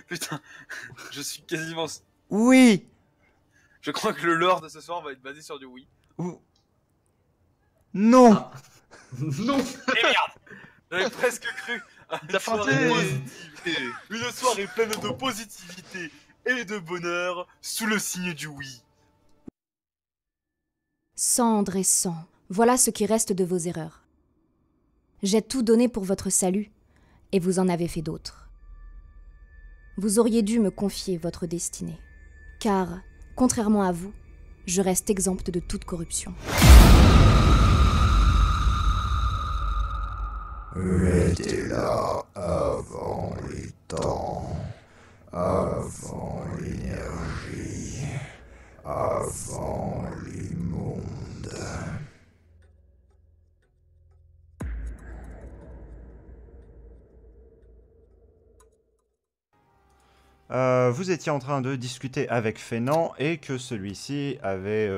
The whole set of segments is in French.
Putain, je suis quasiment... Oui. Je crois que le lore de ce soir va être basé sur du oui. Non. Ah. Non. Et merde, j'avais presque cru à une soirée positive. Une soirée pleine de positivité et de bonheur sous le signe du oui. Cendre et sang, voilà ce qui reste de vos erreurs. J'ai tout donné pour votre salut, et vous en avez fait d'autres. Vous auriez dû me confier votre destinée, car, contrairement à vous, je reste exempte de toute corruption. J'étais là avant les temps, avant l'énergie, avant les mondes. Vous étiez en train de discuter avec Fénant et que celui-ci avait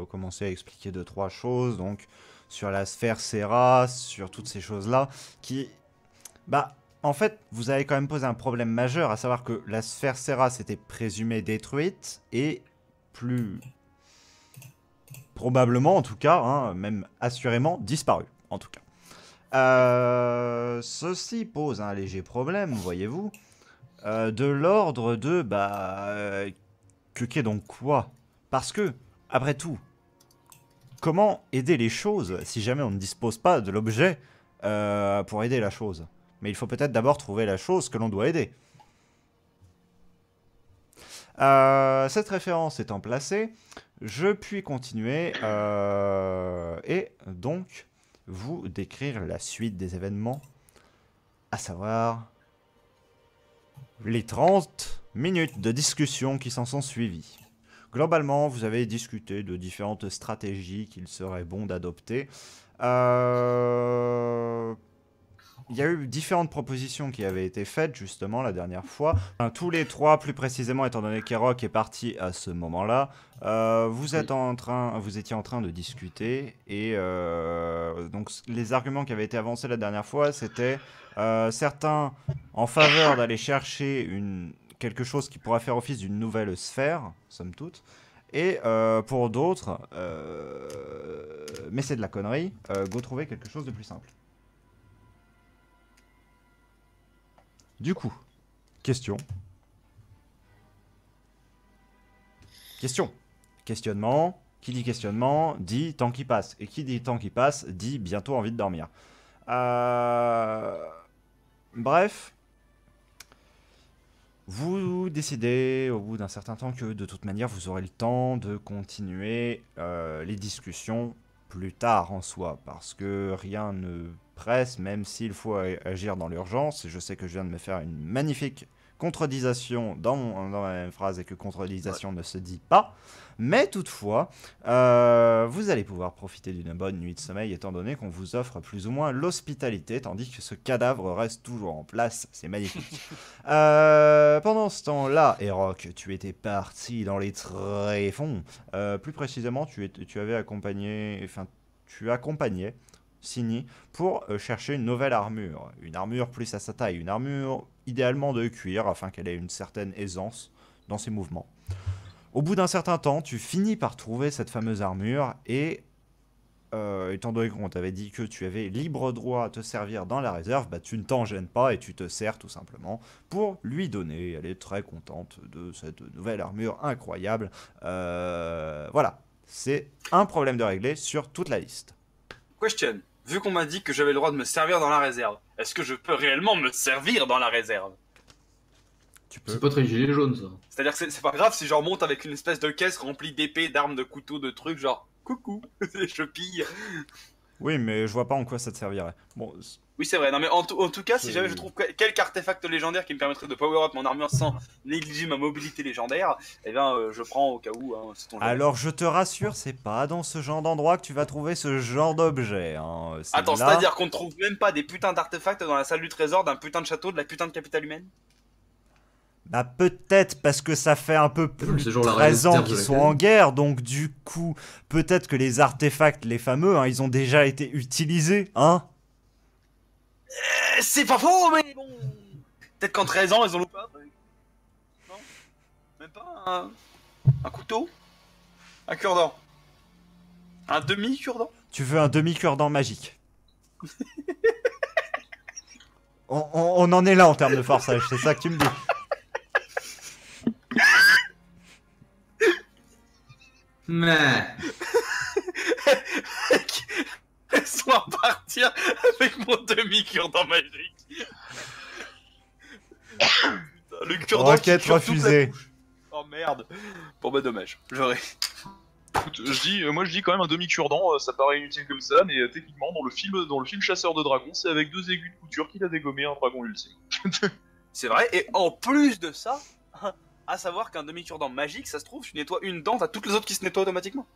commencé à expliquer 2-3 choses, donc sur la sphère Serra, sur toutes ces choses-là, qui... Bah, en fait, vous avez quand même posé un problème majeur, à savoir que la sphère Serra s'était présumée détruite et plus... probablement, en tout cas, hein, même assurément, disparue, en tout cas. Ceci pose un léger problème, voyez-vous. De l'ordre de, que qu'est donc quoi? Parce que, après tout, comment aider les choses si jamais on ne dispose pas de l'objet pour aider la chose? Mais il faut peut-être d'abord trouver la chose que l'on doit aider. Cette référence étant placée, je puis continuer et donc vous décrire la suite des événements, à savoir... les 30 minutes de discussion qui s'en sont suivies. Globalement, vous avez discuté de différentes stratégies qu'il serait bon d'adopter. Il y a eu différentes propositions qui avaient été faites justement la dernière fois. Tous les trois, plus précisément, étant donné qu'Erok est parti à ce moment-là, vous étiez en train de discuter et donc les arguments qui avaient été avancés la dernière fois, c'était certains en faveur d'aller chercher quelque chose qui pourrait faire office d'une nouvelle sphère, somme toute, et pour d'autres, mais c'est de la connerie, go trouver quelque chose de plus simple. Du coup, question. Questionnement. Qui dit questionnement dit temps qui passe. Et qui dit temps qui passe dit bientôt envie de dormir. Bref. Vous décidez au bout d'un certain temps que de toute manière vous aurez le temps de continuer les discussions plus tard en soi. Parce que rien ne presse, même s'il faut agir dans l'urgence. Je sais que je viens de me faire une magnifique contredisation dans ma même phrase et que contredisation ne se dit pas. Mais toutefois, vous allez pouvoir profiter d'une bonne nuit de sommeil étant donné qu'on vous offre plus ou moins l'hospitalité tandis que ce cadavre reste toujours en place. C'est magnifique. Pendant ce temps-là, Erok, tu étais parti dans les tréfonds. Plus précisément, tu avais accompagné... Enfin, tu accompagnais Signy pour chercher une nouvelle armure. Une armure plus à sa taille. Une armure idéalement de cuir afin qu'elle ait une certaine aisance dans ses mouvements. Au bout d'un certain temps, tu finis par trouver cette fameuse armure et étant donné qu'on t'avait dit que tu avais libre droit à te servir dans la réserve, bah, tu ne t'en gênes pas et tu te sers tout simplement pour lui donner. Elle est très contente de cette nouvelle armure incroyable. Voilà, c'est un problème de régler sur toute la liste. Question. Vu qu'on m'a dit que j'avais le droit de me servir dans la réserve, est-ce que je peux réellement me servir dans la réserve? C'est pas très gilet jaune, ça. C'est-à-dire que c'est pas grave si je remonte avec une espèce de caisse remplie d'épées, d'armes, de couteaux, de trucs, genre coucou, je pille. Oui, mais je vois pas en quoi ça te servirait. Bon, oui, c'est vrai. Non, mais en tout cas, si jamais je trouve quelque artefact légendaire qui me permettrait de power up mon armure sans négliger ma mobilité légendaire, eh bien, je prends au cas où. Hein, alors, je te rassure, c'est pas dans ce genre d'endroit que tu vas trouver ce genre d'objet. Hein. Attends, là... c'est-à-dire qu'on ne trouve même pas des putains d'artefacts dans la salle du trésor d'un putain de château de la putain de capitale humaine? Bah peut-être parce que ça fait un peu plus de 13 ans qu'ils sont en guerre, donc du coup, peut-être que les artefacts, les fameux, hein, ils ont déjà été utilisés, hein. C'est pas faux, mais bon... Peut-être qu'en 13 ans, ils ont loupé un truc. Même pas un couteau? Un cure-dent? Un demi-cure-dent? Tu veux un demi-cure-dent magique. On en est là en termes de forçage, c'est ça que tu me dis. Mais... Laisse-moi partir avec mon demi-cure-dent magique. Putain, le cure-dent qui Requête cure toute la refusée. bouche. Oh merde. Bon bah dommage, j'aurais... Écoute, moi je dis quand même un demi-cure-dent, ça paraît inutile comme ça, mais techniquement dans le film Chasseur de Dragons, c'est avec 2 aiguilles de couture qu'il a dégommé un dragon ultime. C'est vrai, et en plus de ça, à savoir qu'un demi-cure-dent magique, ça se trouve, tu nettoies une dent, t'as toutes les autres qui se nettoient automatiquement.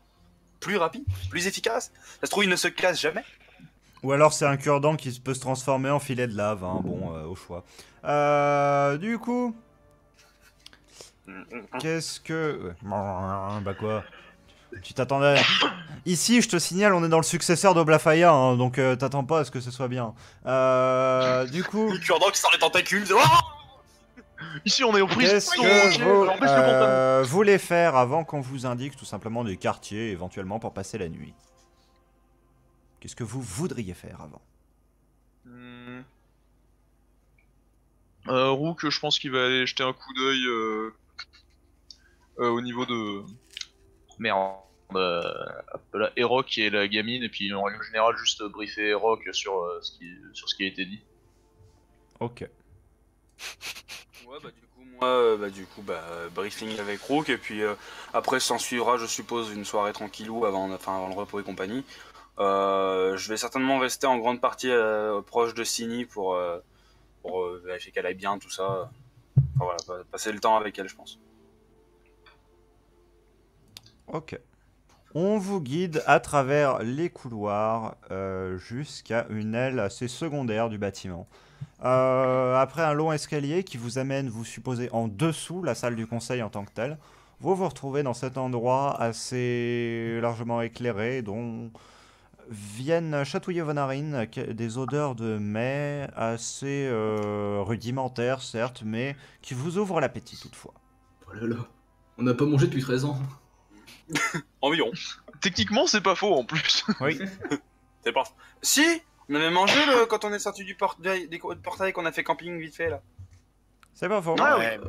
Plus rapide, plus efficace. Ça se trouve, il ne se casse jamais. Ou alors c'est un cure-dent qui peut se transformer en filet de lave, hein. Bon, au choix. Du coup... Qu'est-ce que... Bah quoi? Tu t'attendais... Ici, je te signale, on est dans le successeur d'Oblafaya, hein, donc t'attends pas à ce que ce soit bien. Du coup... Le cure-dent qui sort les tentacules, Ici on est aux prises. Qu'est-ce que vous voulez faire avant qu'on vous indique tout simplement des quartiers éventuellement pour passer la nuit? Qu'est-ce que vous voudriez faire avant? Rook, je pense qu'il va aller jeter un coup d'œil au niveau de... Merde. La Erok et la gamine, et puis en règle générale juste briefer Erok sur ce qui a été dit. Ok. Ouais, bah du coup, briefing avec Rook, et puis après s'en suivra, je suppose, une soirée tranquillou avant le repos et compagnie. Je vais certainement rester en grande partie proche de Sini pour vérifier qu'elle aille bien, tout ça. Enfin voilà, passer le temps avec elle, je pense. Ok. On vous guide à travers les couloirs jusqu'à une aile assez secondaire du bâtiment. Après un long escalier qui vous amène, vous supposez, en dessous la salle du conseil en tant que telle, vous vous retrouvez dans cet endroit assez largement éclairé dont viennent chatouiller vos narines des odeurs de mets assez rudimentaires certes, mais qui vous ouvrent l'appétit toutefois. Oh là là, on n'a pas mangé depuis 13 ans. Environ. Techniquement c'est pas faux en plus. Oui. C'est pas... Si, on avait mangé quand on est sorti du portail qu'on a fait camping vite fait là. C'est pas faux. Ah ouais.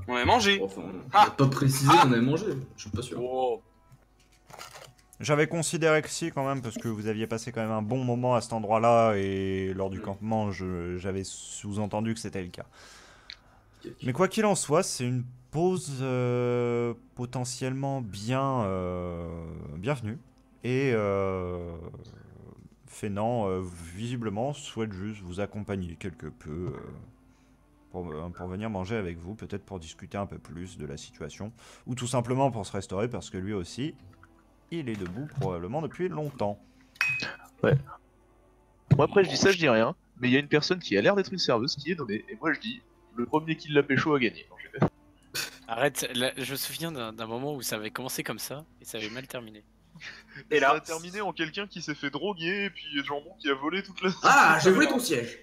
On avait mangé. Enfin, on n'a pas précisé qu'on avait mangé, je suis pas sûr. Oh. J'avais considéré que si quand même, parce que vous aviez passé quand même un bon moment à cet endroit-là, et lors du campement, j'avais sous-entendu que c'était le cas. Mais quoi qu'il en soit, c'est une pause potentiellement bienvenue. Et Fénan, visiblement, souhaite juste vous accompagner quelque peu pour venir manger avec vous, peut-être pour discuter un peu plus de la situation, ou tout simplement pour se restaurer, parce que lui aussi... il est debout probablement depuis longtemps. Ouais. Moi après je dis ça, je dis rien, mais il y a une personne qui a l'air d'être une serveuse qui est nommée, et moi je dis, le premier qui l'a pécho a gagné. Arrête, là, je me souviens d'un moment où ça avait commencé comme ça, et ça avait mal terminé. Et là, ça a terminé en quelqu'un qui s'est fait droguer, et puis Jambon qui a volé toute la... Ah, j'ai volé ton siège.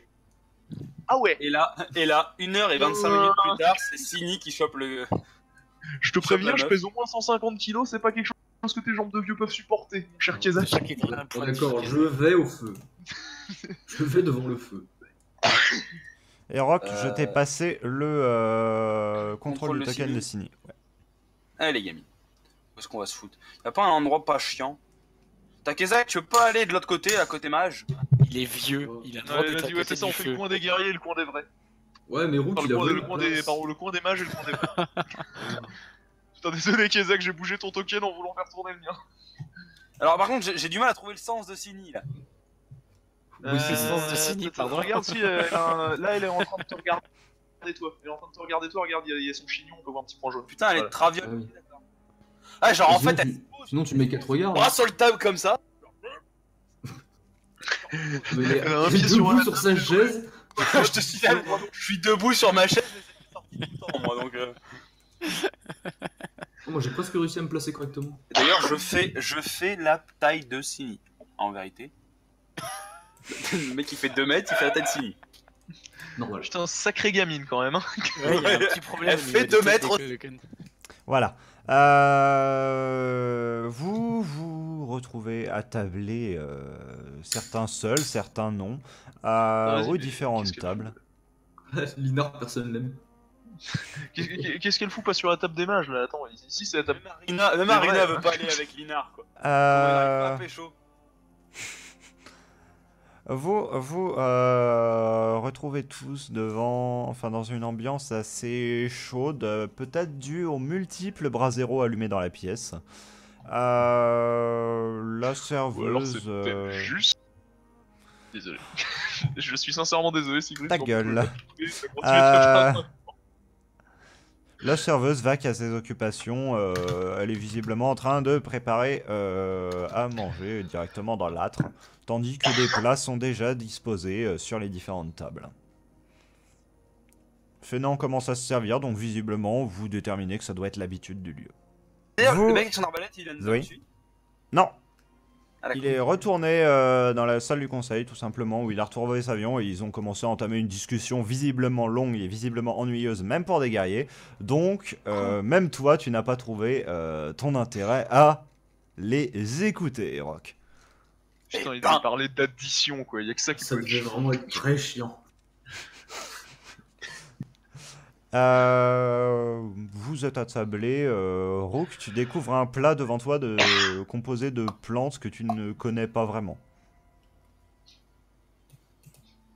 Ah ouais. Et là, 1h25 minutes plus tard, c'est Sini qui chope le... Je te préviens, je pèse au moins 150 kilos, c'est pas quelque chose que tes jambes de vieux peuvent supporter, mon cher Kézak. D'accord, je vais au feu. Je vais devant le feu. Et Rock, je t'ai passé le contrôle du de token Sini. de Sini. Ouais. Allez, gamine. Où est-ce qu'on va se foutre? Y'a pas un endroit pas chiant? T'as Kézak, tu veux pas aller de l'autre côté, à côté mage? Il est vieux, il a le droit Ouais, d'être à vas-y, ouais, côté c'est ça, on du fait feu. le coin des guerriers et le coin des vrais. Ouais, mais Rook, Enfin, il a volé le coin des mages et le coin des vrais. Putain, désolé Kézak, j'ai bougé ton token en voulant faire tourner le mien. Alors par contre, j'ai du mal à trouver le sens de Sini, là. Oui, c'est le sens de Sini, pardon. Regarde si, là, elle est en train de te regarder toi. Elle est en train de te regarder toi, regarde, il y a son chignon, on peut voir un petit point jaune. Putain, elle est Voilà. traviole. Ah oui. Ah, genre en Sinon, fait, elle tu- Sinon, tu mets 4 regards. bras sur le table comme ça. Mais il Elle a un est pied sur debout la sur table sa de chaise. Je te signale, je suis debout sur ma chaise et c'est sorti tout le temps, moi, donc... Oh, moi, j'ai presque réussi à me placer correctement. D'ailleurs, je fais la taille de Sini, en vérité. Le mec, il fait 2 mètres, il fait la taille de Sini. Normal. Putain, sacrée gamine quand même. Hein. Ouais, il y a un petit problème. Elle au niveau fait des 2 têtes mètres. des- Voilà. Vous vous retrouvez attablés, certains seuls, certains non, Vas-y, aux mais différentes qu'est-ce qu'elle tables. Linar, personne l'aime. Qu'est-ce qu'elle fout pas sur la table des mages là? Attends, ici c'est la table. Même C'est Arina vrai. veut pas aller avec Linar, quoi. Comment elle arrive pas à Euh, pécho? vous retrouvez tous enfin dans une ambiance assez chaude, peut-être due aux multiples braseros allumés dans la pièce. La Ou alors c'est serveuse. peut-être juste. Désolé. Je suis sincèrement désolé, Sigrid. Ta sur gueule. ça continue très bien. La serveuse vaque à ses occupations. Elle est visiblement en train de préparer à manger directement dans l'âtre, tandis que des plats sont déjà disposés sur les différentes tables. Fennec commence à se servir, donc visiblement, vous déterminez que ça doit être l'habitude du lieu. D'ailleurs, Vous- le mec avec son arbalète, il a une Oui. dessus. Non, Ah, il d'accord. est retourné dans la salle du conseil, tout simplement, où il a retrouvé sa avion et ils ont commencé à entamer une discussion visiblement longue et visiblement ennuyeuse, même pour des guerriers. Donc, même toi, tu n'as pas trouvé ton intérêt à les écouter, Rock. Putain, il ben. a parlé d'addition quoi, y a que ça qui Ça peut être devait chiant. vraiment être très chiant. Vous êtes attablé. Rook, tu découvres un plat devant toi composé de plantes que tu ne connais pas vraiment.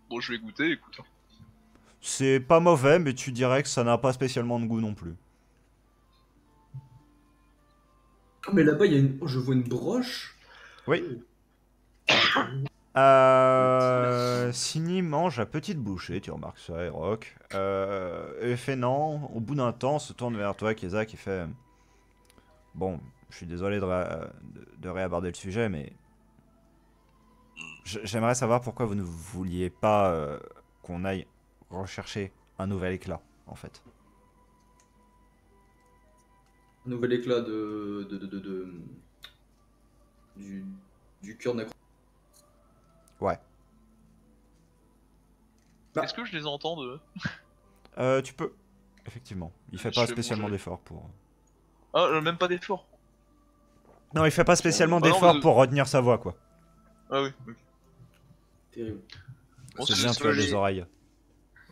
Bon, je vais goûter, écoute. C'est pas mauvais, mais tu dirais que ça n'a pas spécialement de goût non plus. Ah, mais là-bas, il y a une... je vois une broche. Oui. Sini mange à petite bouchée, tu remarques ça, Rock. Et Fennec, au bout d'un temps, se tourne vers toi, Kézak, et fait... Bon, je suis désolé de réaborder le sujet, mais... J'aimerais savoir pourquoi vous ne vouliez pas qu'on aille rechercher un nouvel éclat, en fait. Un nouvel éclat du cœur nacro. Ouais. Bah. Est-ce que je les entends de... Tu peux, effectivement. Il fait Je pas fais spécialement manger. d'efforts pour... Ah, même pas d'effort. Non, il fait pas spécialement Bah non, d'efforts mais- pour retenir sa voix, quoi. Ah oui, ok. Terrible. Bon, C'est c'est bien, juste tu as que des j'ai- oreilles.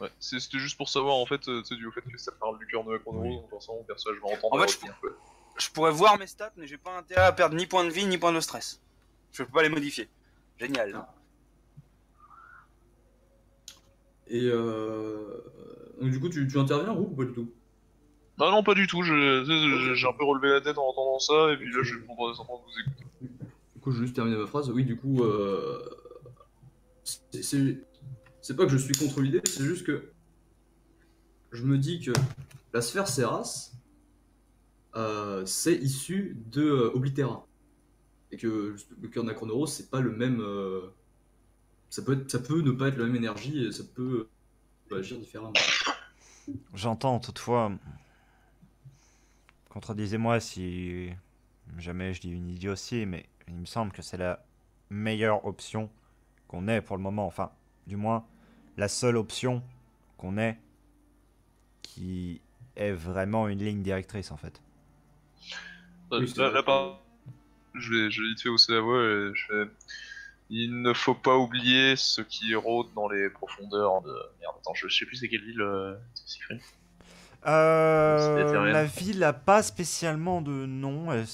Ouais, c'était juste pour savoir en fait, tu sais, dû au fait que ça parle du cœur de la chrono, Oui. en pensant au personnage, je vais entendre. En fait, la je retenir, quoi. Je pourrais voir mes stats, mais j'ai pas intérêt à perdre ni point de vie ni point de stress. Je peux pas les modifier. Génial. Ah. Et donc, du coup, tu interviens ou pas du tout? Ah non, pas du tout, j'ai un peu relevé la tête en entendant ça, et puis là je vais prendre des enfants de vous écouter. Du coup, je vais juste terminer ma phrase. Oui, du coup, c'est pas que je suis contre l'idée, c'est juste que je me dis que la sphère Ceras, c'est issu de Oblitera. Et que le cœur d'Acronoros, c'est pas le même. Ça peut ne pas être la même énergie et ça peut agir différemment. J'entends, toutefois... Contredisez-moi si jamais je dis une idiotie, mais il me semble que c'est la meilleure option qu'on ait pour le moment. Enfin, du moins, la seule option qu'on ait qui est vraiment une ligne directrice, en fait. Oui, c'est Là, vrai là, que- par... je vais vite fait hausser la voix et je fais... Il ne faut pas oublier ce qui rôde dans les profondeurs de... Merde, attends, je sais plus c'est quelle ville, Siegfried. La ville n'a pas spécialement de nom. Elle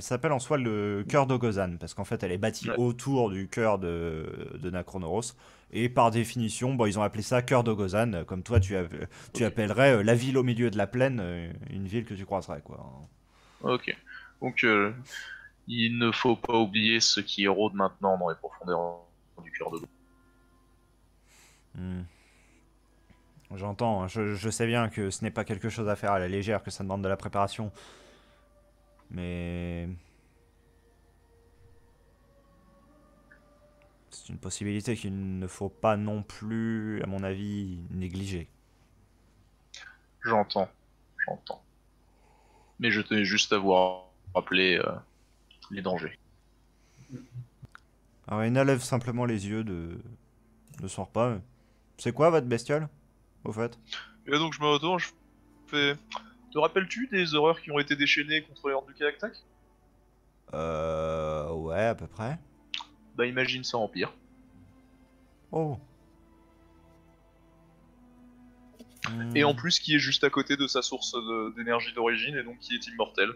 s'appelle en soi le cœur d'Ogozan, parce qu'en fait elle est bâtie Ouais. autour du cœur de Nacronoros. Et par définition, bon, ils ont appelé ça cœur d'Ogozan, comme toi tu appellerais la ville au milieu de la plaine, une ville que tu croiserais, quoi. Ok. Donc, il ne faut pas oublier ce qui rôde maintenant dans les profondeurs du cœur de l'eau. Hmm. J'entends, hein, je sais bien que ce n'est pas quelque chose à faire à la légère, que ça demande de la préparation. Mais... c'est une possibilité qu'il ne faut pas non plus, à mon avis, négliger. J'entends. Mais je tenais juste à vous rappeler les dangers. Alors Ena lève simplement les yeux de son repas. C'est quoi votre bestiole, au fait? Et donc je me retourne, je fais... Te rappelles-tu des horreurs qui ont été déchaînées contre les hordes du Kalaktak? Ouais, à peu près. Bah imagine ça en pire. Oh. Et en plus qui est juste à côté de sa source d'énergie d'origine et donc qui est immortel.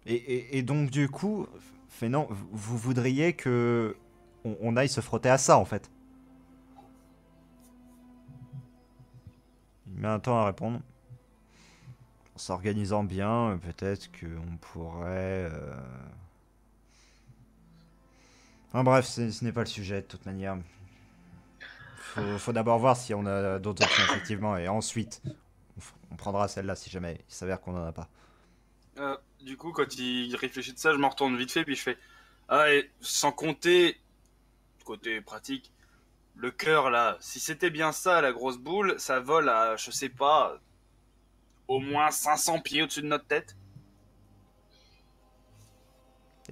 Et donc du coup, Fénon, vous voudriez que on aille se frotter à ça en fait? Il met un temps à répondre. En s'organisant bien, peut-être qu'on pourrait... Enfin bref, ce n'est pas le sujet de toute manière. Faut d'abord voir si on a d'autres options effectivement, et ensuite on prendra celle-là si jamais il s'avère qu'on en a pas. Du coup, quand il réfléchit de ça, je me retourne vite fait, puis je fais... Ah, et sans compter, côté pratique, le cœur, là, si c'était bien ça, la grosse boule, ça vole à, je sais pas, au moins 500 pieds au-dessus de notre tête.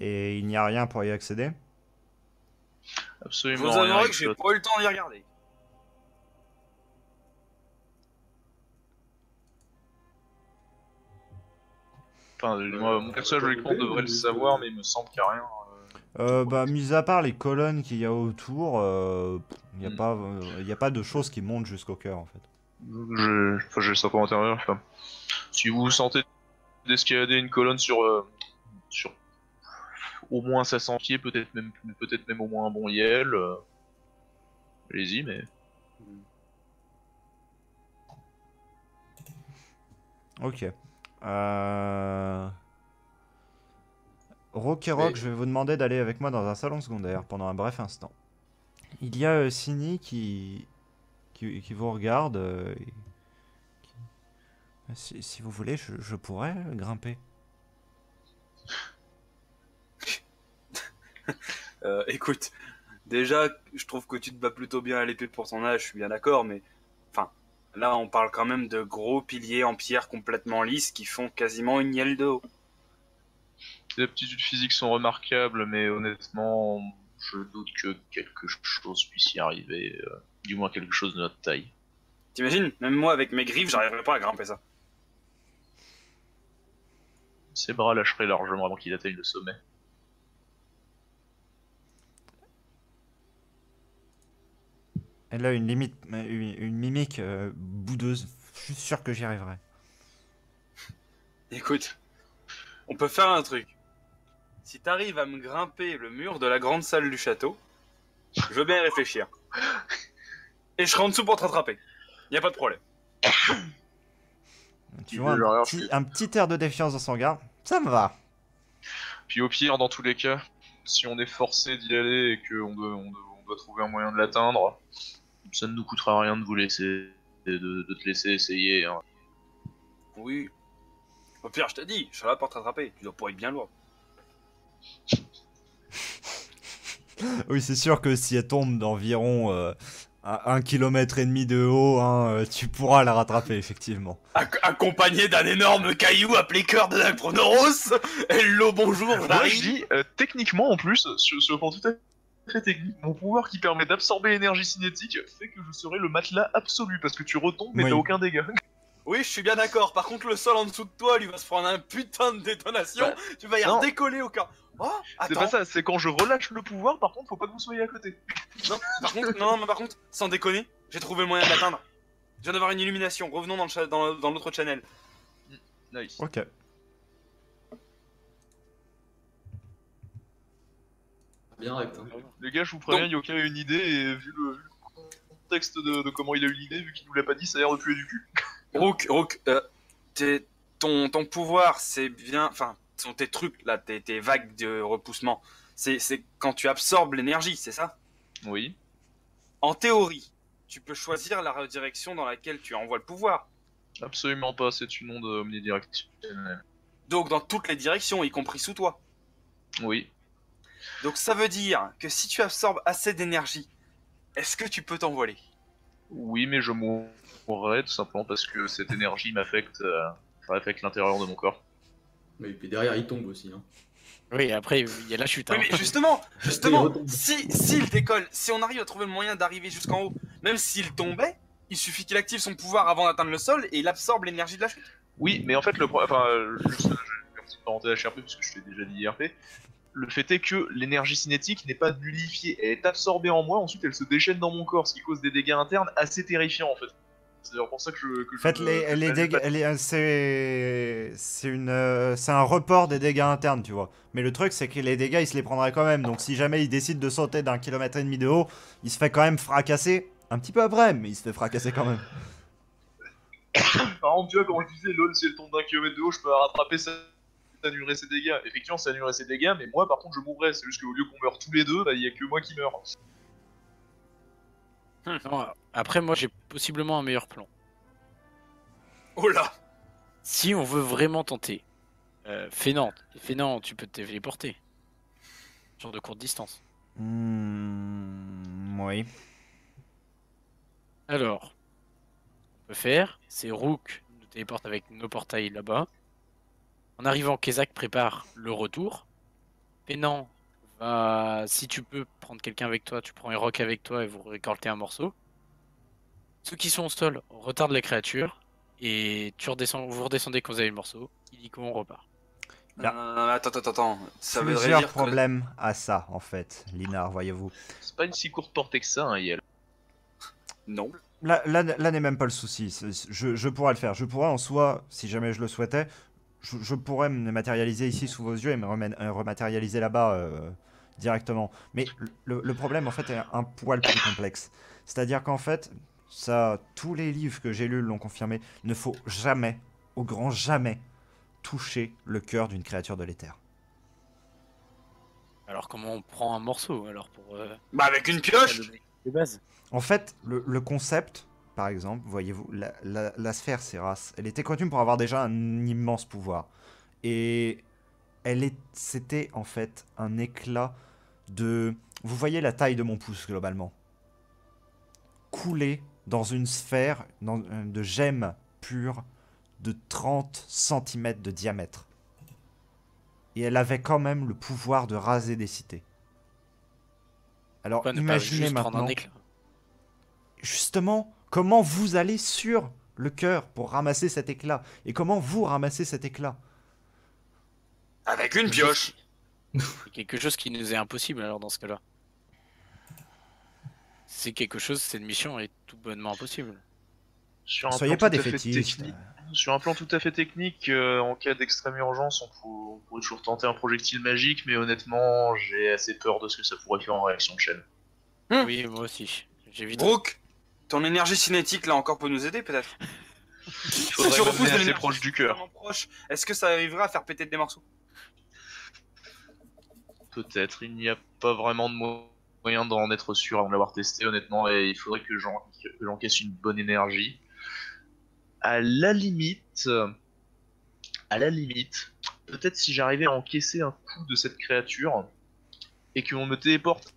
Et il n'y a rien pour y accéder? Je Absolument vous rien. avouerai que j'ai pas eu le temps d'y regarder. Enfin, mon personnage logiquement devrait le savoir, mais il me semble qu'il n'y a rien. Bah, mis à part les colonnes qu'il y a autour, il n'y a pas de choses qui montent jusqu'au cœur en fait. J'ai ça pour intérieur. Enfin, si vous vous sentez d'escalader une colonne sur au moins 500 pieds, peut-être même au moins un bon yel, allez-y, mais... Ok. Rock et Rock, je vais vous demander d'aller avec moi dans un salon secondaire pendant un bref instant. Il y a Sini qui vous regarde. Si vous voulez, je pourrais grimper. Écoute, déjà, je trouve que tu te bats plutôt bien à l'épée pour ton âge, je suis bien d'accord, mais... Enfin, là, on parle quand même de gros piliers en pierre complètement lisses qui font quasiment une nielle de haut. Les aptitudes physiques sont remarquables, mais honnêtement, je doute que quelque chose puisse y arriver. Du moins quelque chose de notre taille. T'imagines, même moi avec mes griffes, j'arriverais pas à grimper ça. Ses bras lâcheraient largement avant qu'il atteigne le sommet. Elle a une mimique boudeuse. Je suis sûr que j'y arriverai. Écoute, on peut faire un truc. Si t'arrives à me grimper le mur de la grande salle du château, je veux bien y réfléchir. Et je serai en dessous pour te rattraper. Y a pas de problème. Tu vois un petit air de défiance dans son regard. Ça me va. Puis au pire, dans tous les cas, si on est forcé d'y aller et qu'on doit trouver un moyen de l'atteindre, ça ne nous coûtera rien de vous laisser, de te laisser essayer. Hein. Oui. Au pire, je t'ai dit, je serai là pour te rattraper. Tu dois pas être bien loin. Oui, c'est sûr que si elle tombe d'environ 1,5 km de haut, hein, tu pourras la rattraper, effectivement. Accompagné d'un énorme caillou appelé cœur de Pronoros. Hello, bonjour, Moi, je dis, techniquement, en plus, sur le plan tout à fait technique, mon pouvoir qui permet d'absorber l'énergie cinétique fait que je serai le matelas absolu, parce que tu retombes mais Oui. t'as aucun dégât. Oui, je suis bien d'accord. Par contre, le sol en dessous de toi, lui va se prendre un putain de détonation. Tu vas y Non. redécoller au cas. Oh, C'est attends. pas ça, c'est quand je relâche le pouvoir, par contre, faut pas que vous soyez à côté. Non, mais par contre, sans déconner, j'ai trouvé le moyen de l'atteindre. Je viens d'avoir une illumination. Revenons dans l'autre channel. Nice. Ok. Bien rect. Hein. Les gars, je vous préviens, Yoka a une idée, et vu le contexte de comment il a eu l'idée, vu qu'il nous l'a pas dit, ça a l'air de puer du cul. Rook, ton pouvoir, c'est bien... Enfin, tes trucs, là, tes vagues de repoussement, c'est quand tu absorbes l'énergie, c'est ça? Oui. En théorie, tu peux choisir la direction dans laquelle tu envoies le pouvoir. Absolument pas, c'est une onde omnidirectionnelle. Donc dans toutes les directions, y compris sous toi. Oui. Donc ça veut dire que si tu absorbes assez d'énergie, est-ce que tu peux t'envoler? Oui, mais je mourrai tout simplement parce que cette énergie m'affecte l'intérieur de mon corps. Mais puis derrière, il tombe aussi. Hein. Oui, après, il y a la chute. Oui, Hein. mais justement, Il retombe. s'il décolle, si on arrive à trouver le moyen d'arriver jusqu'en haut, même s'il tombait, il suffit qu'il active son pouvoir avant d'atteindre le sol et il absorbe l'énergie de la chute. Oui, mais en fait, juste, je vais faire une petite parenthèse HRP, parce que je t'ai déjà dit IRP. Le fait est que l'énergie cinétique n'est pas nullifiée, elle est absorbée en moi, ensuite elle se déchaîne dans mon corps, ce qui cause des dégâts internes assez terrifiants en fait. C'est d'ailleurs pour ça que En fait, les dégâts, c'est un report des dégâts internes, tu vois. Mais le truc, c'est que les dégâts, il se les prendrait quand même. Donc, si jamais il décide de sauter d'1,5 km de haut, il se fait quand même fracasser. Un petit peu après, mais il se fait fracasser quand même. Par exemple, tu vois, quand je disais lol, si elle tombe d'1 km de haut, je peux la rattraper, ça annulerait ses dégâts. Effectivement, ça annulerait ses dégâts, mais moi par contre, je mourrais. C'est juste qu'au lieu qu'on meure tous les deux, bah, il y a que moi qui meurs. Non, après, moi, j'ai possiblement un meilleur plan. Oh là! Si on veut vraiment tenter, Fainéant, tu peux te téléporter. Genre de courte distance. Oui. Alors, on peut faire, c'est Rook nous téléporte avec nos portails là-bas. En arrivant, Kezak prépare le retour. Fainéant va, si tu peux prendre quelqu'un avec toi, tu prends Rock avec toi et vous récoltez un morceau. Ceux qui sont au sol retardent les créatures et vous redescendez quand vous avez le morceau. Illico, on repart. Là. Non, attends. Ça veut Plusieurs dire problèmes à ça, en fait, Linar, voyez-vous. C'est pas une si courte portée que ça, hein, Yel. Non. Là n'est même pas le souci. Je pourrais le faire. Je pourrais en soi, si jamais je le souhaitais, je pourrais me matérialiser ici sous vos yeux et me rematérialiser là-bas directement. Mais le problème, en fait, est un poil plus complexe. C'est-à-dire qu'en fait, ça, tous les livres que j'ai lus l'ont confirmé, ne faut jamais, au grand jamais, toucher le cœur d'une créature de l'éther. Alors comment on prend un morceau alors pour Bah avec une pioche. de base. En fait, le concept, par exemple, voyez-vous, la sphère Seras, elle était connue pour avoir déjà un immense pouvoir. Et c'était en fait un éclat de... Vous voyez la taille de mon pouce, globalement. Coulé dans une sphère de gemmes pures de 30 cm de diamètre. Et elle avait quand même le pouvoir de raser des cités. Alors Pourquoi ne pas imaginez juste prendre un maintenant... éclat ? Justement, comment vous allez sur le cœur pour ramasser cet éclat? Et comment vous ramassez cet éclat? Avec une pioche. C'est quelque chose qui nous est impossible alors dans ce cas-là. C'est quelque chose, cette mission est tout bonnement impossible. Sur un Soyez plan pas tout à fait défaitistes. technique- Sur un plan tout à fait technique, en cas d'extrême urgence, on pourrait toujours tenter un projectile magique, mais honnêtement, j'ai assez peur de ce que ça pourrait faire en réaction de chaîne. Oui, moi aussi. J'évite. Brooke, ton énergie cinétique là encore peut nous aider peut-être. Il Si faudrait tu repousses l'amener de assez l'énergie proche du cœur. suffisamment proche, est-ce que ça arrivera à faire péter des morceaux? Peut-être, il n'y a pas vraiment de moyen d'en être sûr avant de l'avoir testé, honnêtement, et il faudrait que j'encaisse une bonne énergie. À la limite, peut-être si j'arrivais à encaisser un coup de cette créature et qu'on me téléporte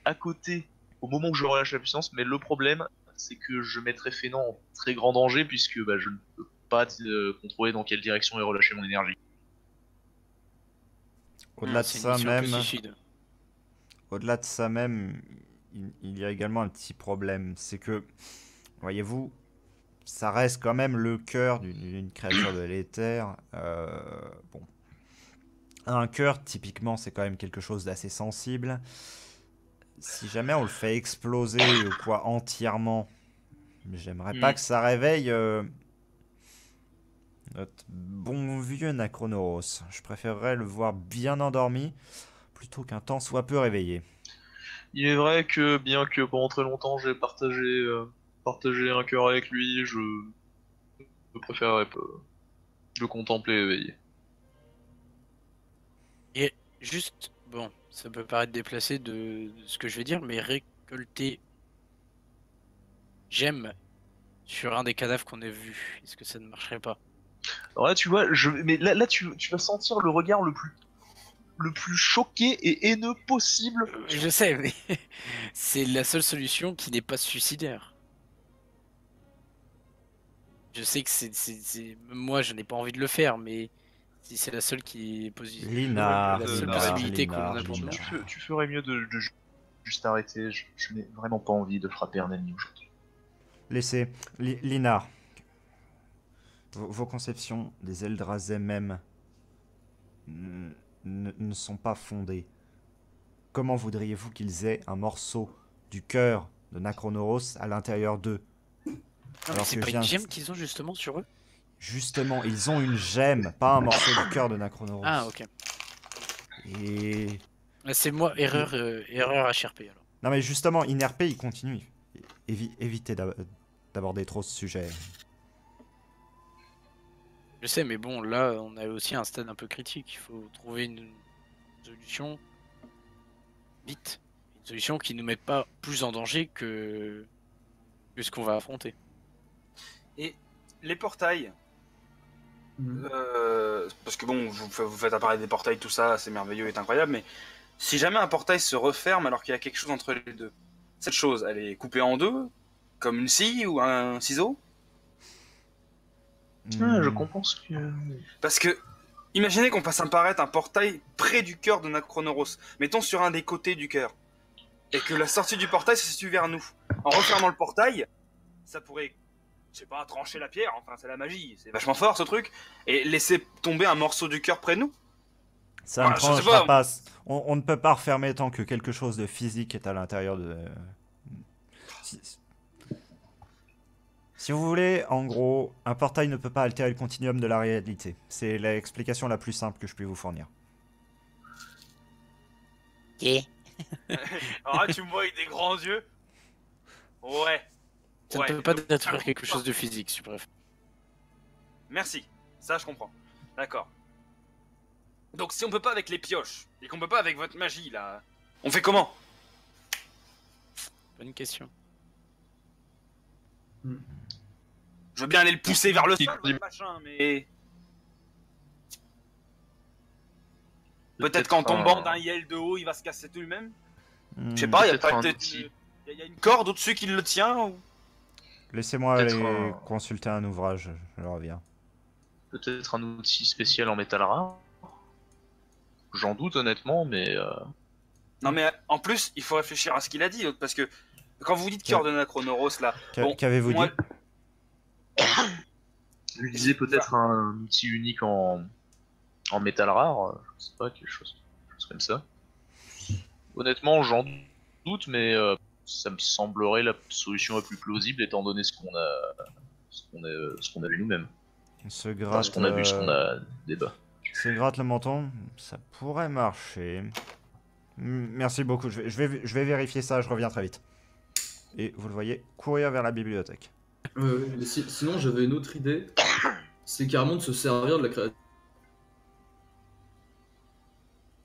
à côté au moment où je relâche la puissance, mais le problème, c'est que je mettrais Fainéant en très grand danger puisque je ne peux pas contrôler dans quelle direction est relâchée mon énergie. Au-delà de C'est une ça mission un peu même, suicide. au-delà de ça même, il y a également un petit problème, c'est que, voyez-vous, ça reste quand même le cœur d'une créature de l'éther. Bon, un cœur, typiquement, c'est quand même quelque chose d'assez sensible. Si jamais on le fait exploser ou quoi entièrement, j'aimerais pas que ça réveille notre bon vieux Nacronoros. Je préférerais le voir bien endormi plutôt qu'un temps soit peu réveillé. Il est vrai que bien que pendant très longtemps j'ai partagé un cœur avec lui, je préférerais le contempler éveillé. Et juste, bon, ça peut paraître déplacé de ce que je vais dire, mais récolter gemme sur un des cadavres qu'on a vu, est-ce que ça ne marcherait pas? Alors là tu vois, mais là tu vas sentir le regard le plus choqué et haineux possible. Je sais, mais c'est la seule solution qui n'est pas suicidaire. Je sais que moi je n'ai pas envie de le faire, mais si c'est la seule qui est positive, Linar, la seule Linar, possibilité qu'on Linar, a pour nous. Linar. Tu ferais mieux de juste arrêter, je n'ai vraiment pas envie de frapper un ennemi aujourd'hui. Laissez. Linar, vos conceptions des Eldrazi même ne sont pas fondées. Comment voudriez-vous qu'ils aient un morceau du cœur de Nakronoros à l'intérieur d'eux? Non, mais c'est pas une gemme qu'ils ont justement sur eux? Justement, ils ont une gemme, pas un morceau du cœur de Nakronoros. Ah, ok. Et... C'est moi, erreur HRP alors. Non mais justement, INRP, il continue. Évitez d'aborder trop ce sujet. Je sais, mais bon, là, on a aussi un stade un peu critique. Il faut trouver une solution vite. Une solution qui ne nous mette pas plus en danger que ce qu'on va affronter. Et les portails, Mhm. parce que bon, vous faites apparaître des portails, tout ça, c'est merveilleux et incroyable, mais si jamais un portail se referme alors qu'il y a quelque chose entre les deux, cette chose, elle est coupée en deux, comme une scie ou un ciseau? Ah, je Hmm. comprends ce que... Parce que, imaginez qu'on fasse apparaître un portail près du cœur de Nakronoros, mettons sur un des côtés du cœur, et que la sortie du portail se situe vers nous. En refermant le portail, ça pourrait, je sais pas, trancher la pierre, enfin c'est la magie, c'est vachement fort ce truc, et laisser tomber un morceau du cœur près de nous. Ça Voilà, ne je sais tranchera pas. pas. On ne peut pas refermer tant que quelque chose de physique est à l'intérieur de... Si vous voulez, en gros, un portail ne peut pas altérer le continuum de la réalité. C'est l'explication la plus simple que je puis vous fournir. Ok. Alors là, tu me vois avec des grands yeux. Ouais. Ça Ouais, ne peut pas donc, détruire quelque chose de physique, si bref. Merci, ça je comprends. D'accord. Donc si on peut pas avec les pioches, et qu'on peut pas avec votre magie là, on fait comment? Bonne question. Je veux bien aller le pousser vers le sol, votre machin, mais... Peut-être qu'en tombant d'un IL de haut, il va se casser tout lui-même. Je sais pas, il y a Peut-être pas un peut-être outil. y a une corde au-dessus qui le tient ou... Laissez-moi aller Peut-être un- consulter un ouvrage, je reviens. Peut-être un outil spécial en métal rare. J'en doute honnêtement, mais... Non mais en plus, il faut réfléchir à ce qu'il a dit, parce que quand vous dites cœur de Nakronoros là, bon, Qu'avez-vous moi- dit? Je lui disais peut-être un outil unique en métal rare, je sais pas, quelque chose comme ça. Honnêtement, j'en doute, mais ça me semblerait la solution la plus plausible étant donné ce qu'on a vu nous-mêmes. Se Enfin, gratte, ce qu'on a vu, ce qu'on a débat. se gratte le menton, ça pourrait marcher. Merci beaucoup, je vais vérifier ça, je reviens très vite. Et vous le voyez, courir vers la bibliothèque. Mais sinon, j'avais une autre idée. C'est carrément de se servir de la créature.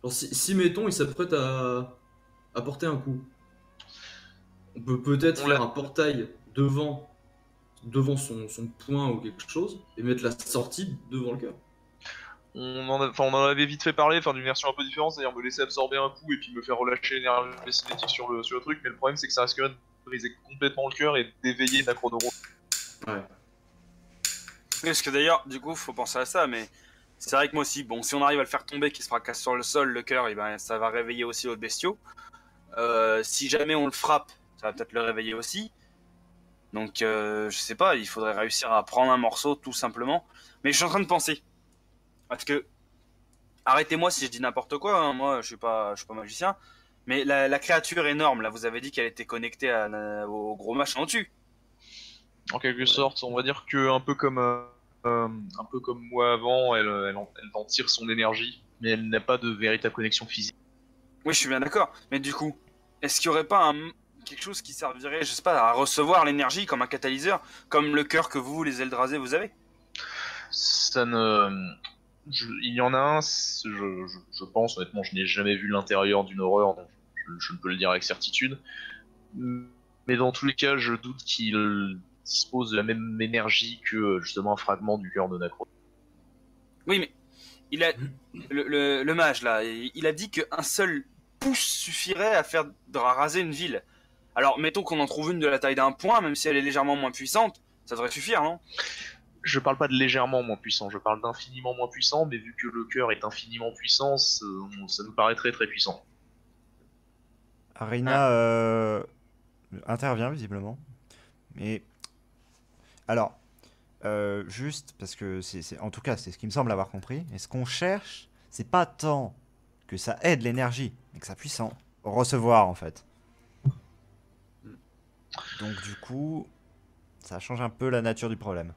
Alors, si mettons, il s'apprête à porter un coup, on peut peut-être On l'a- faire un portail devant son poing ou quelque chose et mettre la sortie devant le cœur. On en avait vite fait parler, d'une version un peu différente, c'est-à-dire me laisser absorber un coup et puis me faire relâcher l'énergie cinétique sur le truc, mais le problème c'est que ça risquerait de briser complètement le cœur et d'éveiller Nakronoro. Ouais. Parce que d'ailleurs, du coup, faut penser à ça, mais c'est vrai que moi aussi, bon, si on arrive à le faire tomber, qu'il se fracasse sur le sol, le cœur, et ben, ça va réveiller aussi l'autre bestiaux. Si jamais on le frappe, ça va peut-être le réveiller aussi. Donc, je sais pas, il faudrait réussir à prendre un morceau, tout simplement. Mais je suis en train de penser. Parce que, arrêtez-moi si je dis n'importe quoi, hein, moi, je suis pas magicien. Mais la créature énorme, là, vous avez dit qu'elle était connectée au gros machin au-dessus. En quelque sorte, on va dire que un peu comme moi avant, elle en tire son énergie, mais elle n'a pas de véritable connexion physique. Oui, je suis bien d'accord. Mais du coup, est-ce qu'il y aurait pas quelque chose qui servirait, je sais pas, à recevoir l'énergie comme un catalyseur, comme le cœur que vous, les Eldrazi, vous avez? Ça ne... il y en a un, je pense, honnêtement, je n'ai jamais vu l'intérieur d'une horreur, donc je ne peux le dire avec certitude. Mais dans tous les cas, je doute qu'il dispose de la même énergie que justement un fragment du cœur de Nakro. Oui, mais il a le mage là, il a dit qu'un seul pouce suffirait à faire raser une ville. Alors, mettons qu'on en trouve une de la taille d'un point, même si elle est légèrement moins puissante, ça devrait suffire, non? Je parle pas de légèrement moins puissant, je parle d'infiniment moins puissant, mais vu que le cœur est infiniment puissant, ça nous paraît très très puissant. Arina intervient visiblement. Mais Alors, juste parce que en tout cas, c'est ce qui me semble avoir compris. Et ce qu'on cherche, c'est pas tant que ça aide l'énergie, mais que ça puisse en recevoir en fait. Donc du coup, ça change un peu la nature du problème.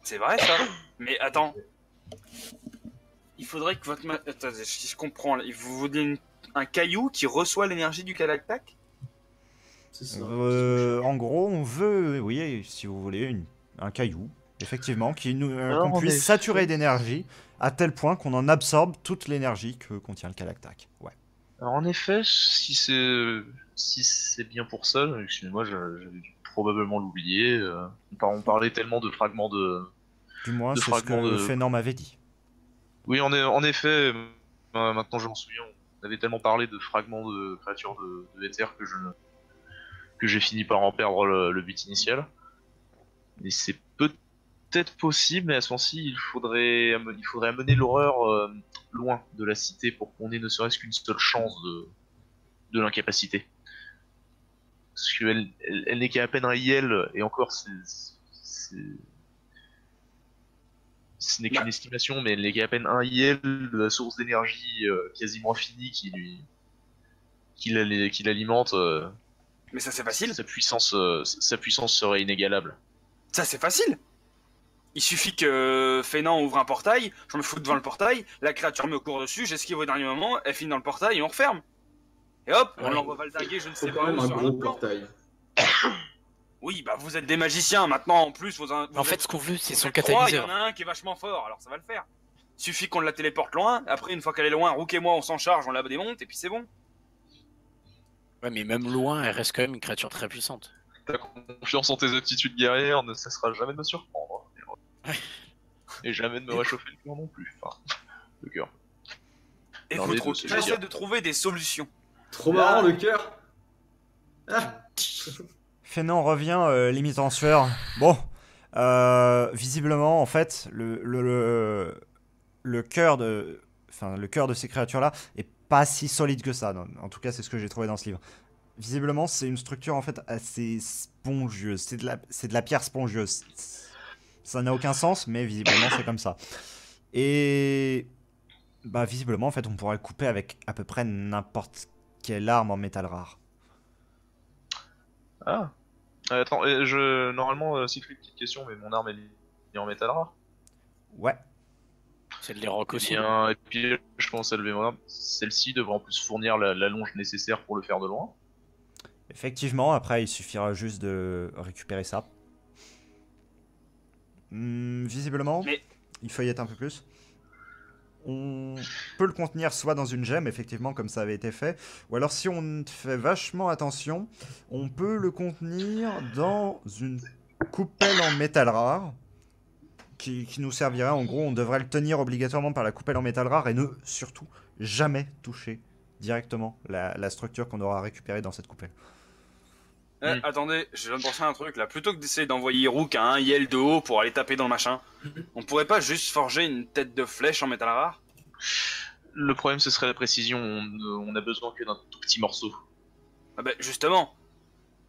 C'est vrai ça. Mais attends. Il faudrait que votre... Attendez, si je comprends, là, vous voulez un caillou qui reçoit l'énergie du Galactac? C'est ça. En gros, on veut, oui, si vous voulez, un caillou, effectivement, Alors, qu'on en puisse effet. saturer d'énergie à tel point qu'on en absorbe toute l'énergie que contient le Galactac. Ouais. Alors en effet, si c'est bien pour ça, excusez-moi, j'avais dû probablement l'oublier. On parlait tellement de fragments Du moins, de c'est ce fragments que de. Fénor m'avait dit. Oui, en effet, maintenant je m'en souviens, on avait tellement parlé de fragments de créatures de Éther que j'ai fini par en perdre le but initial. Et c'est peut-être possible, mais à ce moment-ci, il faudrait amener l'horreur loin de la cité pour qu'on ait ne serait-ce qu'une seule chance de l'incapacité. Parce elle n'est qu'à peine un IL, et encore, ce n'est qu'une Bah. estimation, mais elle n'est qu'à peine un IL de la source d'énergie quasiment infinie qui l'alimente. Mais ça c'est facile. Sa puissance serait inégalable. Ça c'est facile. Il suffit que Fénan ouvre un portail, je me fous devant le portail, la créature me court dessus, j'esquive au dernier moment, elle finit dans le portail et on referme. Et hop, on Ouais. l'envoie valdinguer, je ne sais C'est pas quand même où, un sur un gros autre plan. portail. Oui, bah vous êtes des magiciens maintenant en plus. En fait, ce qu'on veut, c'est vous son êtes trois, il y catalyseur. en a un qui est vachement fort, alors ça va le faire. Suffit qu'on la téléporte loin, après une fois qu'elle est loin, Rook et moi on s'en charge, on la démonte et puis c'est bon. Ouais, mais même loin, elle reste quand même une créature très puissante. T'as confiance en tes aptitudes guerrières, ne cessera jamais de me surprendre. Et jamais de me réchauffer le cœur non plus. Enfin, le cœur. Et Non, vous les deux, c'est j'essaie bien. de trouver des solutions. Trop Là. marrant le cœur. Ah. Fénor revient limite en sueur. Bon, visiblement, en fait, le cœur de, enfin, le cœur de ces créatures-là est pas si solide que ça. Non. En tout cas, c'est ce que j'ai trouvé dans ce livre. Visiblement, c'est une structure en fait assez spongieuse. C'est de la pierre spongieuse. Ça n'a aucun sens, mais visiblement, c'est comme ça. Et bah, visiblement, en fait, on pourrait le couper avec à peu près n'importe quelle arme en métal rare. Ah. Attends, normalement, Siegfried, petite question, mais mon arme est en métal rare. Ouais. C'est de les rocs aussi. Et puis, je commence à lever mon arme. Celle-ci devrait en plus fournir la longe nécessaire pour le faire de loin. Effectivement, après, il suffira juste de récupérer ça. Visiblement, Mais- il feuillette un peu plus. On peut le contenir soit dans une gemme, effectivement, comme ça avait été fait, ou alors si on fait vachement attention, on peut le contenir dans une coupelle en métal rare, qui nous servirait, en gros, on devrait le tenir obligatoirement par la coupelle en métal rare, et ne, surtout, jamais toucher directement la structure qu'on aura récupérée dans cette coupelle. Attendez, je viens de penser à un truc là. Plutôt que d'essayer d'envoyer Rook à un Yel de haut pour aller taper dans le machin, on pourrait pas juste forger une tête de flèche en métal rare? Le problème, ce serait la précision. On a besoin que d'un tout petit morceau. Ah bah justement,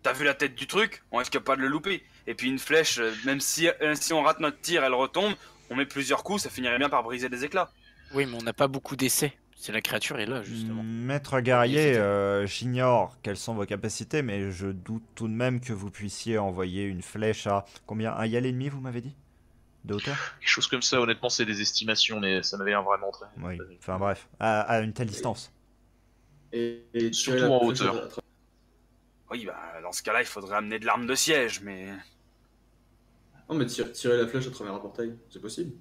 t'as vu la tête du truc, on risque pas de le louper. Et puis une flèche, même si on rate notre tir, elle retombe, on met plusieurs coups, ça finirait bien par briser des éclats. Oui, mais on n'a pas beaucoup d'essais. C'est la créature est là, justement. Maître guerrier, hésiter. j'ignore quelles sont vos capacités, mais je doute tout de même que vous puissiez envoyer une flèche à combien? Un yel et demi, vous m'avez dit? De hauteur? Quelque chose comme ça, honnêtement, c'est des estimations, mais ça m'avait l'air vraiment très. Oui, très- enfin bref, à une telle distance. Et Surtout tirer la en flèche hauteur. à travers- Oui, bah dans ce cas-là, il faudrait amener de l'arme de siège, mais... Non, mais tirer la flèche à travers un portail, c'est possible.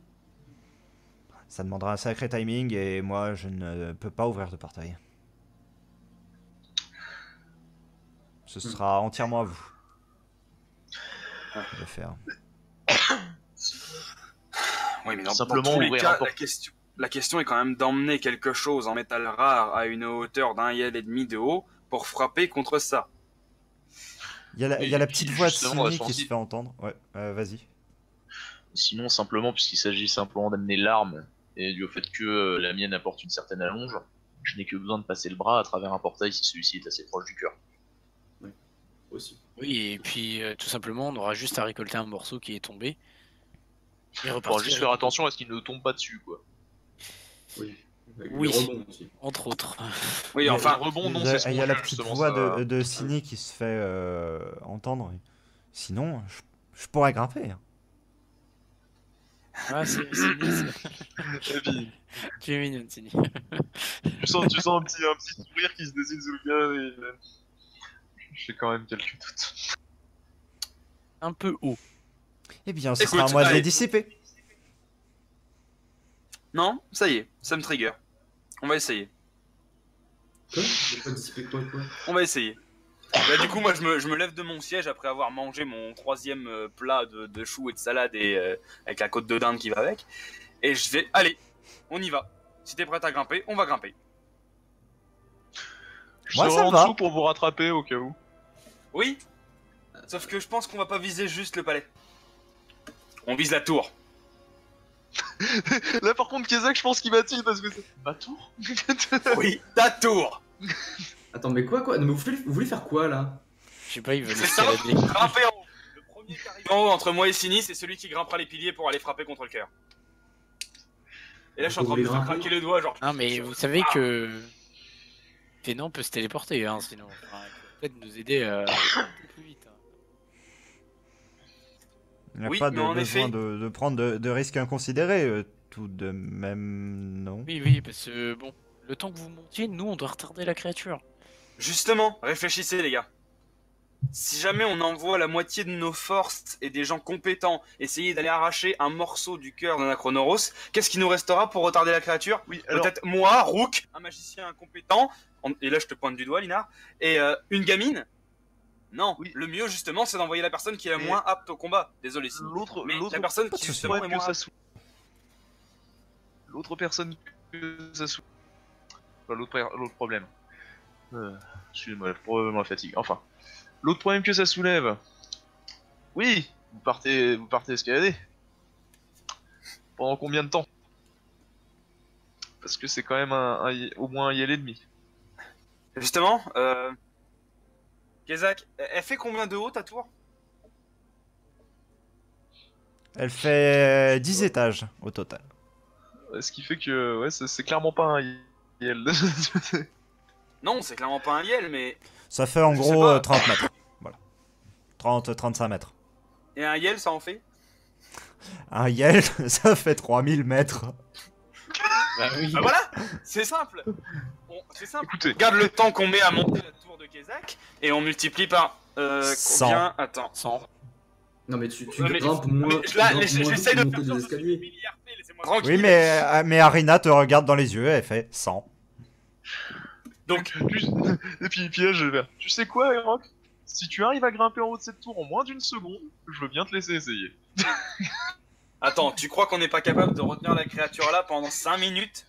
Ça demandera un sacré timing et moi je ne peux pas ouvrir de portail. Ce sera entièrement à vous de le faire. Oui, mais dans Simplement tous les ouvrir cas, un porte- la question est quand même d'emmener quelque chose en métal rare à une hauteur d'un Yel et demi de haut pour frapper contre ça. Il y a la Et petite puis, voix de justement, Simi qui Ashanti- se fait entendre. Ouais, vas-y. Sinon, simplement, puisqu'il s'agit simplement d'amener l'arme, et du fait que la mienne apporte une certaine allonge, je n'ai que besoin de passer le bras à travers un portail si celui-ci est assez proche du cœur. Aussi. Oui, et puis tout simplement, on aura juste à récolter un morceau qui est tombé. Et Il faudra repartir. juste faire attention à ce qu'il ne tombe pas dessus, quoi. Oui. Avec Oui. les rebonds aussi. Entre autres. Oui, Il y a- enfin, Le rebond, non, Il y a- c'est ce il y a qu'on la juge, petite justement, voix ça va. de Cini qui se fait entendre. Sinon, je pourrais grimper. Hein. Ah, c'est Sini, Et puis, tu es mignonne, Sini. tu sens un petit sourire qui se dessine sous le gars et... J'ai quand même quelques doutes. Un peu haut. Eh bien, ce Écoute, sera à moi de les allez. dissiper. non, ça y est, ça me trigger. On va essayer. Quoi? J'ai pas dissipé quoi? On va essayer. Bah, du coup, moi, je me lève de mon siège après avoir mangé mon 3e plat de choux et de salade et avec la côte de dinde qui va avec. Et je vais, allez, on y va. Si t'es prête à grimper, on va grimper. Je Moi, serai ça en va. dessous pour vous rattraper au cas où. Oui. Sauf que je pense qu'on va pas viser juste le palais. On vise la tour. Là par contre Kezak je pense qu'il va tilt parce que c'est... Ma tour. Oui, ta tour. Attends, mais quoi? Non, mais vous voulez faire quoi là? Je sais pas, il veut C'est simple, l'escalader. grimper en haut. Le premier qui arrive en haut entre moi et Sini, c'est celui qui grimpera les piliers pour aller frapper contre le cœur. Et là, je suis en train de me faire craquer les doigts, genre. Non, mais vous savez que. Fénon peut se téléporter, hein, sinon. Enfin, il faut peut-être nous aider un peu plus vite. Hein. Il n'y a Oui, pas mais en besoin effet- de prendre de risques inconsidérés. Tout de même, non. Oui, oui, parce que bon, le temps que vous montiez, nous on doit retarder la créature. Justement, réfléchissez les gars. Si jamais on envoie la moitié de nos forces et des gens compétents essayer d'aller arracher un morceau du cœur d'un Acronoros, qu'est-ce qui nous restera pour retarder la créature? Oui alors... Peut-être moi, Rook, un magicien incompétent, et là je te pointe du doigt Linar, et une gamine? Non, Oui. le mieux justement c'est d'envoyer la personne qui est la Mais- moins apte au combat. Désolé Sini. L'autre Mais la personne Pas de qui souci. justement est problème que moins ça apte. soulève. L'autre personne que ça soulève. Enfin, l'autre problème. Excusez-moi, probablement la fatigue. Enfin. L'autre problème que ça soulève. Oui, vous partez escalader. Pendant combien de temps? Parce que c'est quand même au moins un yel et demi. Justement, Kezak, elle fait combien de haut ta tour? Elle fait 10 étages au total. Ce qui fait que ouais, c'est clairement pas un yel. Non, c'est clairement pas un Yel, mais. Ça fait en Je sais gros pas. 30 mètres. Voilà. 30-35 mètres. Et un Yel, ça en fait? Un Yel, ça fait 3000 mètres. Bah oui. Bah voilà, c'est simple. C'est simple. Écoutez, Regarde le temps qu'on met à monter la tour de Kezak et on multiplie par 100. combien? Attends. 100. Non, mais tu Ouais, mais- grimpes moins. Mais tu là, grimpes moins j'essaie vite de pour faire monter ça, des je suis escaliers. milliardé, laissez-moi tranquille. Oui, mais Arina te regarde dans les yeux, elle fait 100. Donc, et puis là, je vais faire. Tu sais quoi, Rock? Si tu arrives à grimper en haut de cette tour en moins d'une seconde, je veux bien te laisser essayer. attends, tu crois qu'on n'est pas capable de retenir la créature là pendant 5 minutes?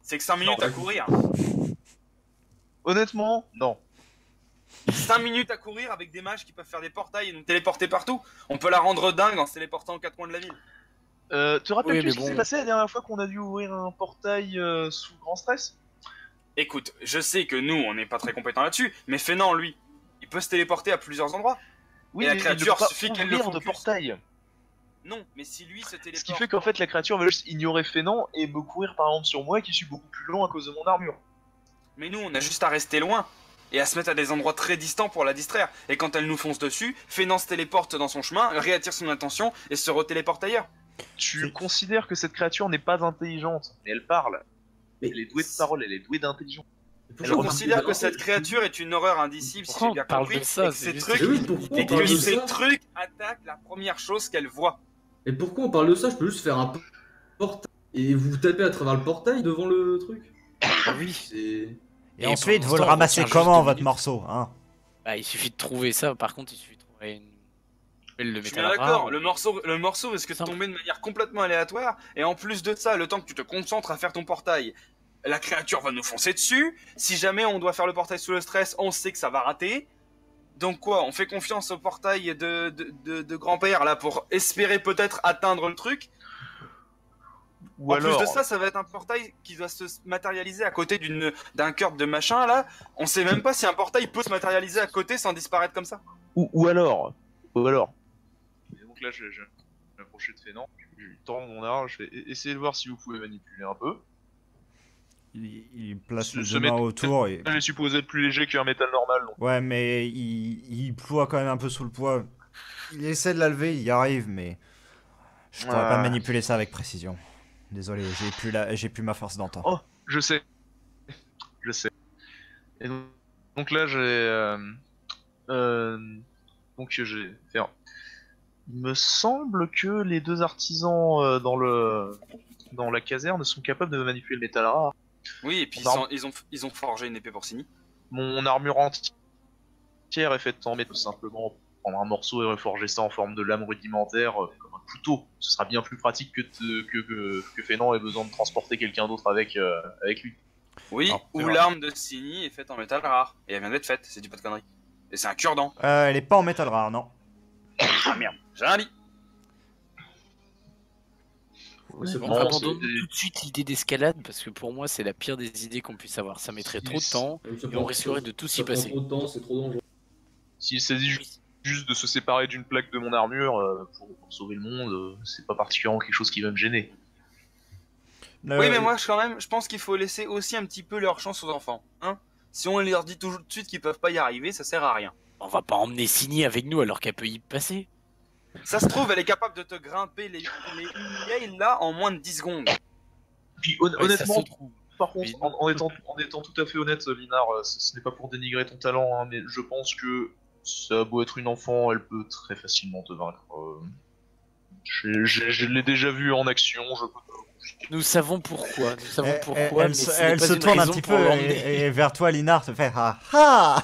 C'est que 5 minutes à courir. Honnêtement, non. 5 minutes à courir avec des mages qui peuvent faire des portails et nous téléporter partout. On peut la rendre dingue en se téléportant aux 4 coins de la ville. Te rappelles Oui, ce mais qui bon. s'est passé la dernière fois qu'on a dû ouvrir un portail sous grand stress? Écoute, je sais que nous, on n'est pas très compétents là-dessus, mais Fénan, lui, il peut se téléporter à plusieurs endroits. Oui, Et la mais créature, il ne peut pas suffit qu'elle le ouvrir de focus. portail. Non, mais si lui se téléporte... Ce qui fait qu'en fait la créature va juste ignorer Fénan et me courir par exemple sur moi qui suis beaucoup plus long à cause de mon armure. Mais nous, on a juste à rester loin et à se mettre à des endroits très distants pour la distraire. Et quand elle nous fonce dessus, Fénan se téléporte dans son chemin, réattire son attention et se retéléporte ailleurs. Tu C'est- considères que cette créature n'est pas intelligente, mais elle parle. Mais Elle est douée de parole, elle est douée d'intelligence. Je considère que cette créature est une horreur indicible, si Pourquoi j'ai on bien parle compris, de ça, et que c'est ces juste- trucs, Mais oui, pourquoi et on parle que de ces ça? trucs attaquent la première chose qu'elle voit. Et pourquoi on parle de ça? Je peux juste faire un portail et vous tapez à travers le portail devant le truc. Ah oui. C'est. Et Et ensuite, pendant vous ce le temps, on ramassez retient juste comment, 2 votre minutes. morceau, hein? Bah, il suffit de trouver ça. Par contre, il suffit de trouver une belle de Je suis métal bien rare. d'accord, le morceau risque de Simple. tomber de manière complètement aléatoire, et en plus de ça, le temps que tu te concentres à faire ton portail, la créature va nous foncer dessus. Si jamais on doit faire le portail sous le stress, on sait que ça va rater. Donc quoi, on fait confiance au portail de grand-père là pour espérer peut-être atteindre le truc. Ou En alors, plus de ça, ça va être un portail qui doit se matérialiser à côté d'un cœur de machin là. On sait même pas si un portail peut se matérialiser à côté sans disparaître comme ça. ou alors. Et donc là, je vais m'approcher de Fénant, je lui tends mon arme, je vais essayer de voir si vous pouvez manipuler un peu. Il place Ce les deux mains autour et... Je vais supposer être plus léger qu'un métal normal, donc. Ouais, mais il ploie quand même un peu sous le poids. Il essaie de la lever, il y arrive, mais... Je pourrais pas manipuler ça avec précision. Désolé, j'ai plus ma force d'antan. Oh, je sais. Et donc là, j'ai fait il me semble que les deux artisans dans la caserne sont capables de manipuler le métal rare. Oui, et puis ils ont forgé une épée porcini. Mon armure entière est faite en métal, simplement prendre un morceau et reforger ça en forme de lame rudimentaire, comme un couteau. Ce sera bien plus pratique que Fénant ait besoin de transporter quelqu'un d'autre avec lui. Oui, ou l'arme de Sini est faite en métal rare. Et elle vient d'être faite, c'est du pas de conneries. Et c'est un cure-dent. Elle est pas en métal rare, non. Ah merde, j'ai rien dit. C'est On bon, abandonne tout de suite l'idée d'escalade parce que pour moi c'est la pire des idées qu'on puisse avoir. Ça mettrait trop de temps et on risquerait de tout s'y passer. Trop de temps, c'est trop dangereux. S'il s'agit juste de se séparer d'une plaque de mon armure pour sauver le monde, c'est pas particulièrement quelque chose qui va me gêner. Oui, mais moi je pense qu'il faut laisser aussi un petit peu leur chance aux enfants. Hein, si on leur dit tout de suite qu'ils peuvent pas y arriver, ça sert à rien. On va pas emmener Signy avec nous alors qu'elle peut y passer. Ça se trouve, elle est capable de te grimper les vieilles là en moins de 10 secondes. Puis Ouais, ça honnêtement, se trouve. par contre, Mais- en étant tout à fait honnête, Linar, ce n'est pas pour dénigrer ton talent, hein, mais je pense que ça a beau être une enfant, elle peut très facilement te vaincre. Je l'ai déjà vu en action, je peux te le confirmer. Nous savons pourquoi. Nous savons pourquoi. Elle mais ce elle n'est pas se une tourne un raison petit pour peu l'emmener. et vers toi, Linar, te fait ah ah.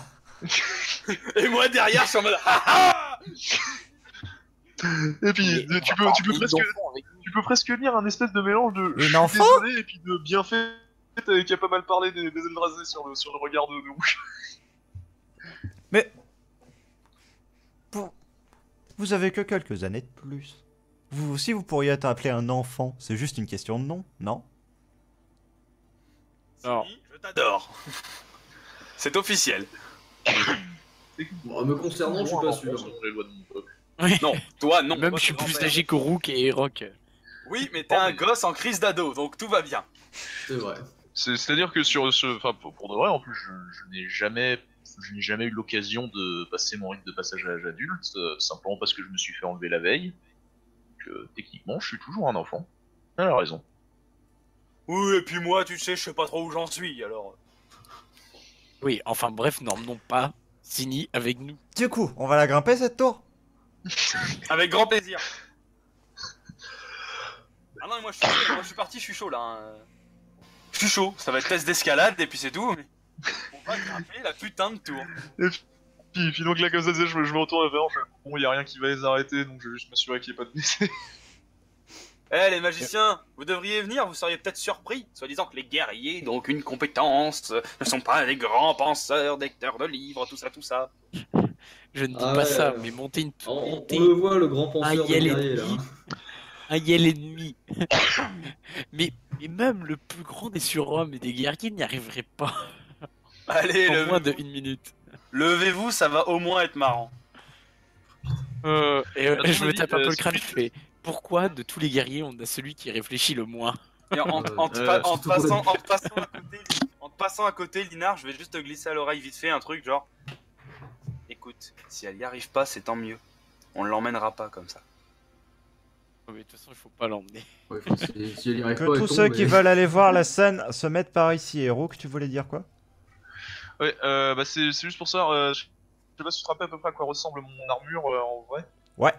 Et moi derrière, je suis en mode ah. Et puis, Mais tu on va peux emmener presque... les enfants avec nous. Tu peux presque lire un espèce de mélange de Une je suis enfant désolé et puis de bien fait qui a pas mal parlé des Eldrazi sur le regard de Rouge. Mais vous avez que quelques années de plus. Vous aussi, vous pourriez être appelé un enfant. C'est juste une question de nom, non? Non. Sini, je t'adore. C'est officiel. Bon, me concernant, je suis pas sûr. Selon les lois de mon peuple. Oui. Non, toi non. Même Toi, je suis t'es plus grand-père. âgé que Rook et Rock. Oui, mais t'es un gosse en crise d'ado, donc tout va bien. C'est vrai. C'est-à-dire que pour de vrai, en plus, je n'ai jamais eu l'occasion de passer mon rite de passage à l'âge adulte, simplement parce que je me suis fait enlever la veille. Que techniquement, je suis toujours un enfant. Elle a raison. Oui, et puis moi, tu sais, je sais pas trop où j'en suis, alors. Oui, enfin bref, n'emmenons pas Signy avec nous. Du coup, on va la grimper cette tour? Avec grand plaisir. Ah non, moi je suis parti, je suis chaud là. Hein. Je suis chaud, ça va être test d'escalade et puis c'est tout. Mais... On va grimper la putain de tour. Puis donc là, comme ça, je me retourne vers bon, y a rien qui va les arrêter, donc je vais juste m'assurer qu'il n'y ait pas de blessés. Eh les magiciens, vous devriez venir, vous seriez peut-être surpris, soi-disant que les guerriers n'ont aucune compétence, ne sont pas des grands penseurs, lecteurs de livres, tout ça, tout ça. Je ne dis Ah pas ouais, ça, mais monter une On monter le voit, le grand penseur de Yel guerrier, là. ennemi. Un Yel ennemi. mais même le plus grand des surhommes et des guerriers n'y arriverait pas Allez, en moins de levez-vous, 1 minute. levez-vous, ça va au moins être marrant. Je me tape un peu le crâne, je celui- fais pourquoi de tous les guerriers on a celui qui réfléchit le moins? Et en te passant à côté, Linar, je vais juste te glisser à l'oreille vite fait un truc genre... Écoute, si elle y arrive pas, c'est tant mieux. On l'emmènera pas comme ça. Oh, mais de toute façon il faut pas l'emmener. Ouais, si elle y arrive Que pas, elle tous tombe, ceux qui mais- veulent aller voir la scène se mettent par ici. Et Rook, tu voulais dire quoi? Ouais, bah c'est juste pour ça, je sais pas si tu te rappelles à peu près à quoi ressemble mon armure en vrai. Ouais.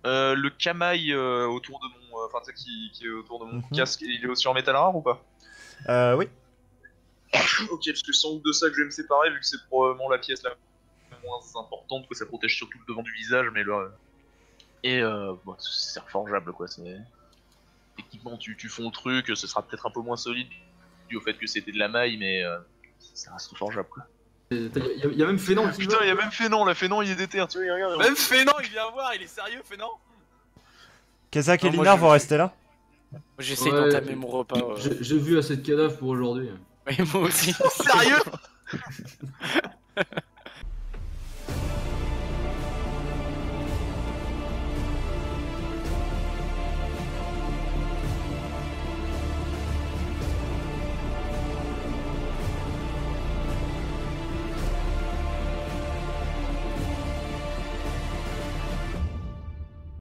Le camail autour de mon... Enfin, tu sais, qui est autour de mon Mhm. casque, il est aussi en métal rare ou pas? Oui. Ok, parce que c'est sans doute de ça que je vais me séparer, vu que c'est probablement la pièce la moins importante, que ça protège surtout le devant du visage, mais là... Et bon, c'est reforgeable, quoi, c'est... Techniquement, tu fonds le truc, ce sera peut-être un peu moins solide, dû au fait que c'était de la maille, mais ça reste reforgeable, quoi. Il y a même Fénant qui Putain, va. il y a même Fénant, la Fénant, il est déter, tu vois, regarde. Même Fénant, il vient voir, il est sérieux, Fénant? Kezak et Non, moi, Linar je- vont rester là? Moi, j'essaie Ouais, d'entamer mon repas. J'ai vu assez de cadavres pour aujourd'hui. Ouais, moi aussi. Sérieux?